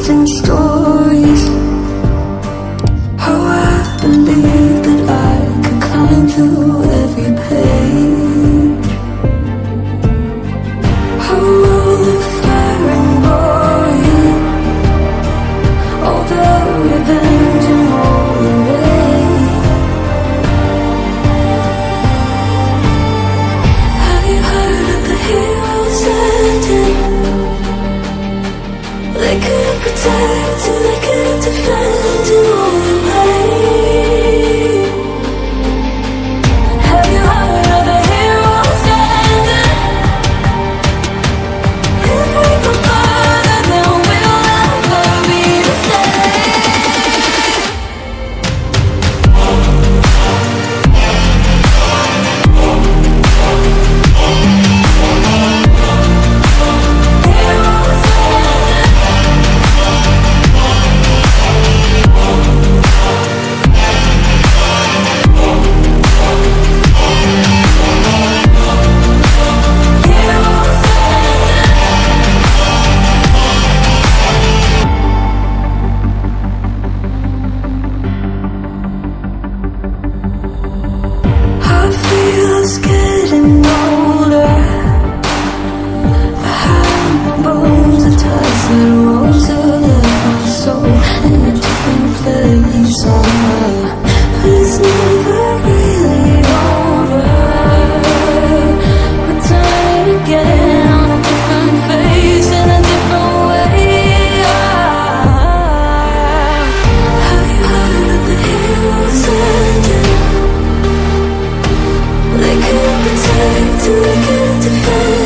amazing stories. How I believed that I could climb through every page. How all the fire and glory, all the revenge and all the rage. Have you heard of the heroes ending? They couldn't protect and they couldn't defend in all the pain. Have you heard of the heroes ending? If we go further, then we'll never be the same. Heroes ending. Heroes I feel us getting older. Behind my bones are ties that rose to left my soul in a different place. But it's never really over. Return again on a different face in a different way. Have you heard of the heroes ending? They couldn't protect and they couldn't defend.